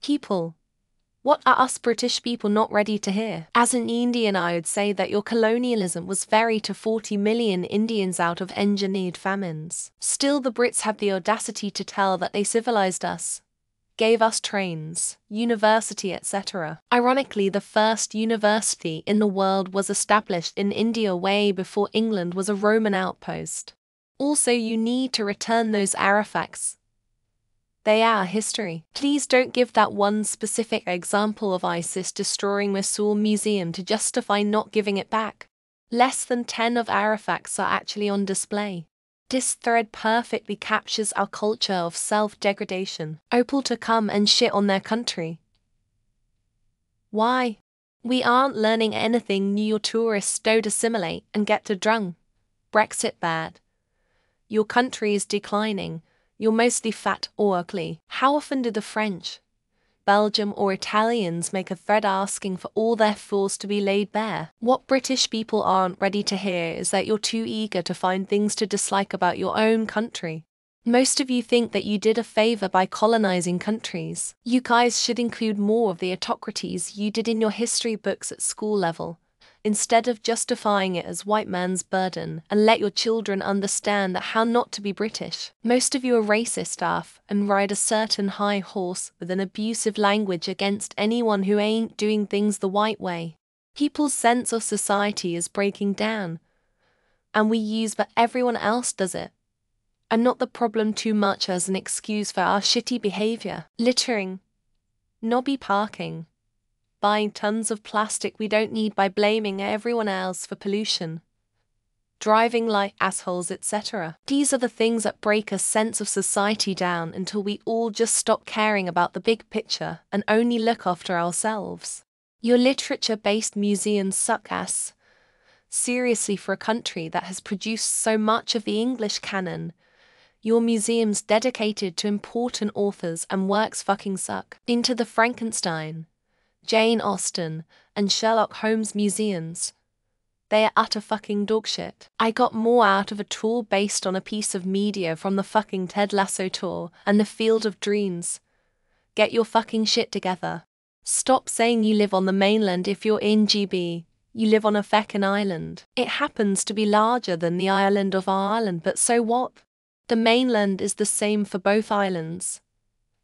People, what are us British people not ready to hear? As an Indian, I would say that your colonialism was very to 40 million Indians out of engineered famines. Still, the Brits have the audacity to tell that they civilized us, gave us trains, university, etc. Ironically, the first university in the world was established in India way before England was a Roman outpost. Also, you need to return those artifacts. They are history. Please don't give that one specific example of ISIS destroying Mosul Museum to justify not giving it back. Less than 10 of artifacts are actually on display. This thread perfectly captures our culture of self-degradation. Opal to come and shit on their country. Why? We aren't learning anything new. Your tourists don't assimilate and get to drunk. Brexit bad. Your country is declining. You're mostly fat or ugly. How often do the French, Belgium or Italians make a thread asking for all their flaws to be laid bare? What British people aren't ready to hear is that you're too eager to find things to dislike about your own country. Most of you think that you did a favor by colonizing countries. You guys should include more of the autocracies you did in your history books at school level, instead of justifying it as white man's burden, and let your children understand that how not to be British. Most of you are racist and ride a certain high horse with an abusive language against anyone who ain't doing things the white way. People's sense of society is breaking down, and we use but everyone else does it, and not the problem too much as an excuse for our shitty behavior. Littering, knobby parking, buying tons of plastic we don't need by blaming everyone else for pollution, driving like assholes, etc. These are the things that break a sense of society down until we all just stop caring about the big picture and only look after ourselves. Your literature-based museums suck ass. Seriously, for a country that has produced so much of the English canon, your museums dedicated to important authors and works fucking suck. Into the Frankenstein, Jane Austen, and Sherlock Holmes museums. They are utter fucking dogshit. I got more out of a tour based on a piece of media from the fucking Ted Lasso tour and the Field of Dreams. Get your fucking shit together. Stop saying you live on the mainland if you're in GB. You live on a feckin' island. It happens to be larger than the island of our island, but so what? The mainland is the same for both islands.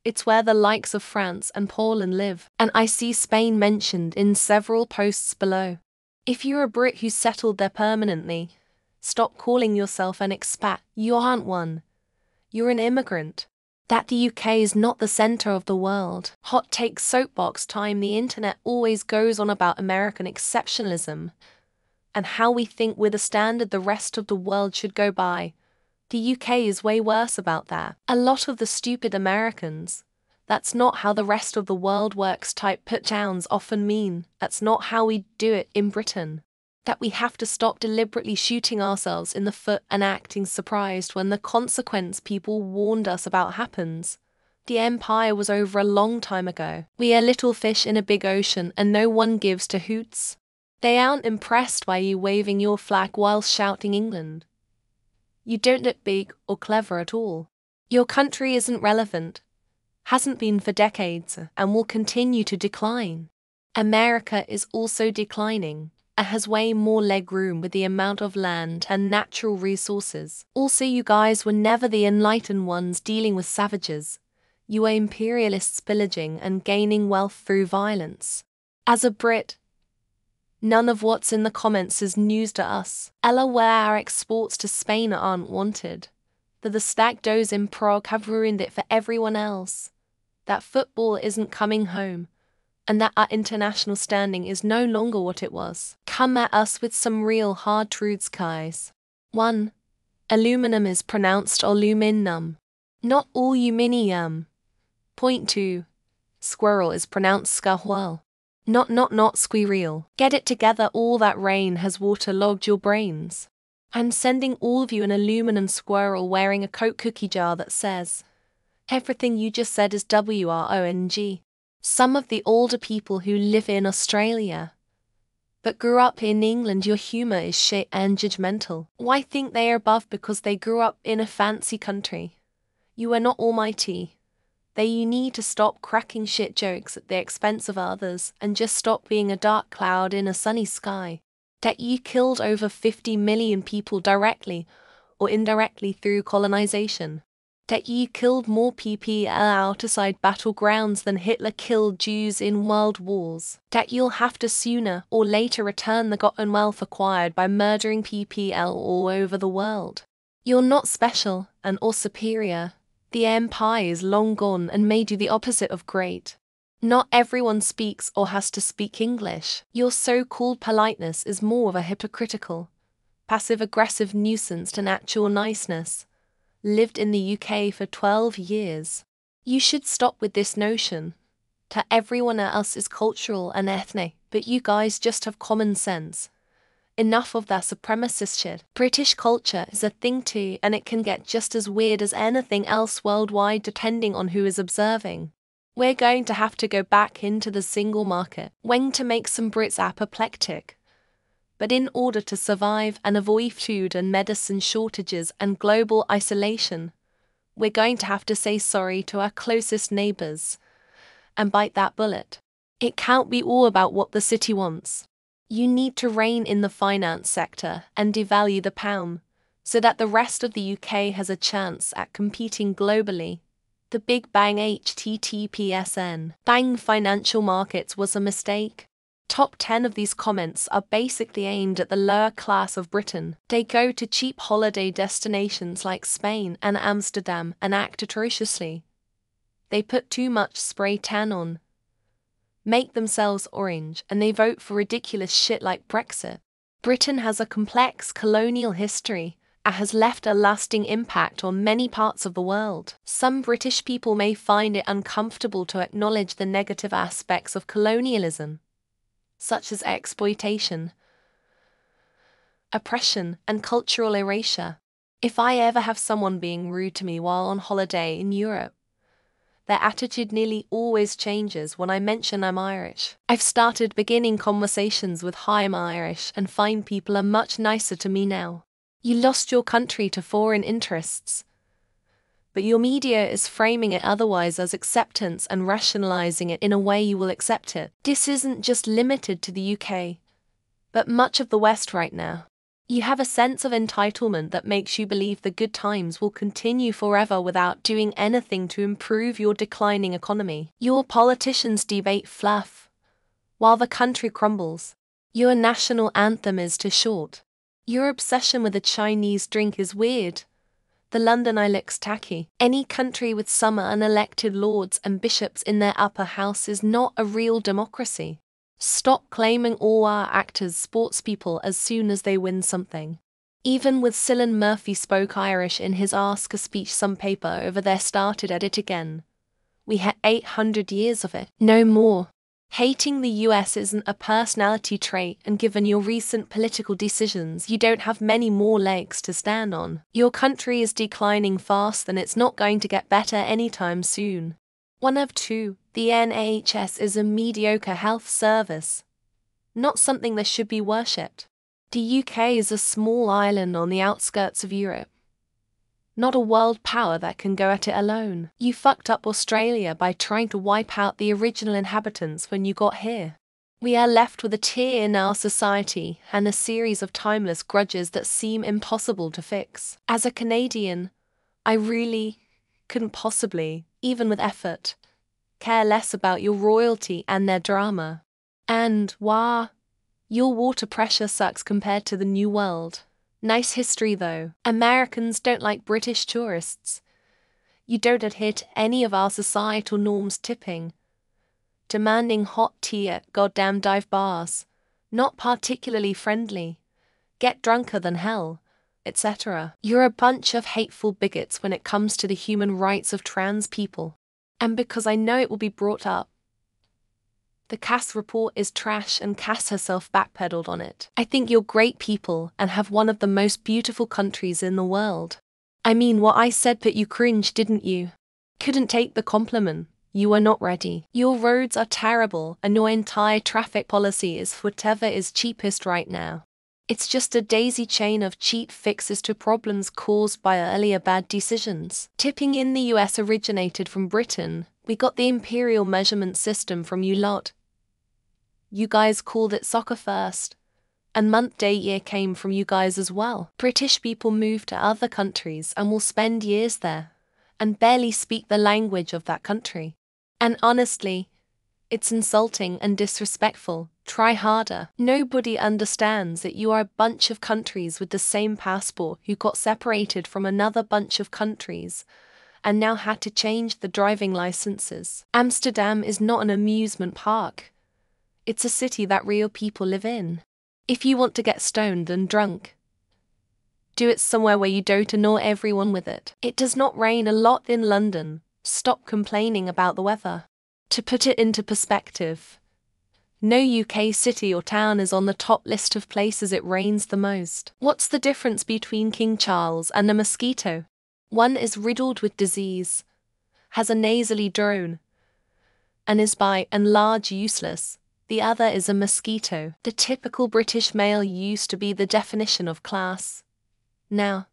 It's where the likes of France and Poland live, and I see Spain mentioned in several posts below. If you're a Brit who settled there permanently, stop calling yourself an expat. You aren't one. You're an immigrant. That the UK is not the center of the world. Hot take soapbox time. The internet always goes on about American exceptionalism and how we think we're the standard the rest of the world should go by. The UK is way worse about that. A lot of the stupid Americans, "That's not how the rest of the world works" type put-downs often mean, "That's not how we do it in Britain." That we have to stop deliberately shooting ourselves in the foot and acting surprised when the consequence people warned us about happens. The empire was over a long time ago. We are little fish in a big ocean and no one gives two hoots. They aren't impressed by you waving your flag while shouting England. You don't look big or clever at all. Your country isn't relevant, hasn't been for decades, and will continue to decline. America is also declining and has way more leg room with the amount of land and natural resources. Also, you guys were never the enlightened ones dealing with savages. You were imperialists pillaging and gaining wealth through violence. As a Brit, none of what's in the comments is news to us. Ella, where our exports to Spain aren't wanted. That the stag does in Prague have ruined it for everyone else. That football isn't coming home. And that our international standing is no longer what it was. Come at us with some real hard truths, guys. 1. Aluminum is pronounced aluminum, not aluminium. Point 2. Squirrel is pronounced squirrel, not squirrel. Get it together. All that rain has waterlogged your brains. I'm sending all of you an aluminum squirrel wearing a Coke cookie jar that says, "Everything you just said is wrong." Some of the older people who live in Australia but grew up in England, your humor is shit and judgmental. Why think they are above because they grew up in a fancy country? You are not almighty. that you need to stop cracking shit jokes at the expense of others and just stop being a dark cloud in a sunny sky. That you killed over 50 million people directly or indirectly through colonization. That you killed more people outside battlegrounds than Hitler killed Jews in world wars. That you'll have to sooner or later return the gotten wealth acquired by murdering people all over the world. You're not special and or superior. The empire is long gone and made you the opposite of great. Not everyone speaks or has to speak English. Your so-called politeness is more of a hypocritical, passive-aggressive nuisance than actual niceness. Lived in the UK for 12 years. You should stop with this notion that everyone else is cultural and ethnic, but you guys just have common sense. Enough of that supremacist shit. British culture is a thing too, and it can get just as weird as anything else worldwide depending on who is observing. We're going to have to go back into the single market, to make some Brits apoplectic. But in order to survive and avoid food and medicine shortages and global isolation, we're going to have to say sorry to our closest neighbours and bite that bullet. It can't be all about what the city wants. You need to rein in the finance sector and devalue the pound so that the rest of the UK has a chance at competing globally. The Big Bang HTTPSN bang financial markets was a mistake. Top 10 of these comments are basically aimed at the lower class of Britain. They go to cheap holiday destinations like Spain and Amsterdam and act atrociously. They put too much spray tan on, make themselves orange, and they vote for ridiculous shit like Brexit. Britain has a complex colonial history and has left a lasting impact on many parts of the world. Some British people may find it uncomfortable to acknowledge the negative aspects of colonialism, such as exploitation, oppression, and cultural erasure. If I ever have someone being rude to me while on holiday in Europe, their attitude nearly always changes when I mention I'm Irish. I've started beginning conversations with "Hi, I'm Irish" and find people are much nicer to me now. You lost your country to foreign interests, but your media is framing it otherwise as acceptance and rationalizing it in a way you will accept it. This isn't just limited to the UK, but much of the West right now. You have a sense of entitlement that makes you believe the good times will continue forever without doing anything to improve your declining economy. Your politicians debate fluff, while the country crumbles. Your national anthem is too short. Your obsession with a Chinese drink is weird. The London Eye looks tacky. Any country with some unelected lords and bishops in their upper house is not a real democracy. Stop claiming all our actors sportspeople as soon as they win something. Even with Cillian Murphy spoke Irish in his Ask a Speech some paper over there started at it again. We had 800 years of it. No more. Hating the US isn't a personality trait, and given your recent political decisions, you don't have many more legs to stand on. Your country is declining fast and it's not going to get better anytime soon. One of two, the NHS is a mediocre health service, not something that should be worshipped. The UK is a small island on the outskirts of Europe, not a world power that can go at it alone. You fucked up Australia by trying to wipe out the original inhabitants when you got here. We are left with a tear in our society and a series of timeless grudges that seem impossible to fix. As a Canadian, I really couldn't possibly, even with effort, care less about your royalty and their drama. And, your water pressure sucks compared to the New World. Nice history though. Americans don't like British tourists. You don't adhere to any of our societal norms, tipping, demanding hot tea at goddamn dive bars, not particularly friendly, get drunker than hell, etc. You're a bunch of hateful bigots when it comes to the human rights of trans people. And because I know it will be brought up, the Cass report is trash and Cass herself backpedaled on it. I think you're great people and have one of the most beautiful countries in the world. I mean, what I said put you cringe, didn't you? Couldn't take the compliment. You were not ready. Your roads are terrible and your entire traffic policy is whatever is cheapest right now. It's just a daisy chain of cheap fixes to problems caused by earlier bad decisions. Tipping in the US originated from Britain. We got the imperial measurement system from you lot. You guys called it soccer first. And month, day, year came from you guys as well. British people move to other countries and will spend years there and barely speak the language of that country. And honestly, it's insulting and disrespectful. Try harder. Nobody understands that you are a bunch of countries with the same passport who got separated from another bunch of countries and now had to change the driving licenses. Amsterdam is not an amusement park. It's a city that real people live in. If you want to get stoned and drunk, do it somewhere where you don't annoy everyone with it. It does not rain a lot in London. Stop complaining about the weather. To put it into perspective, no UK city or town is on the top list of places it rains the most. What's the difference between King Charles and a mosquito? One is riddled with disease, has a nasally drone, and is by and large useless. The other is a mosquito. The typical British male used to be the definition of class. Now,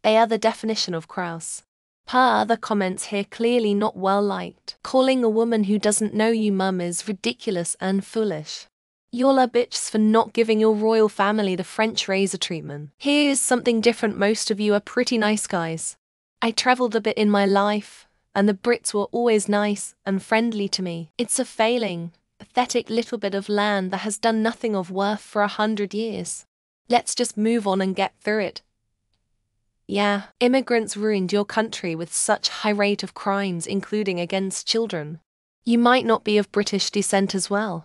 they are the definition of grouse. Per other comments here clearly not well liked. Calling a woman who doesn't know you mum is ridiculous and foolish. Y'all are bitches for not giving your royal family the French razor treatment. Here's something different. Most of you are pretty nice guys. I travelled a bit in my life, and the Brits were always nice and friendly to me. It's a failing, pathetic little bit of land that has done nothing of worth for 100 years. Let's just move on and get through it. Yeah, immigrants ruined your country with such high rate of crimes, including against children. You might not be of British descent as well.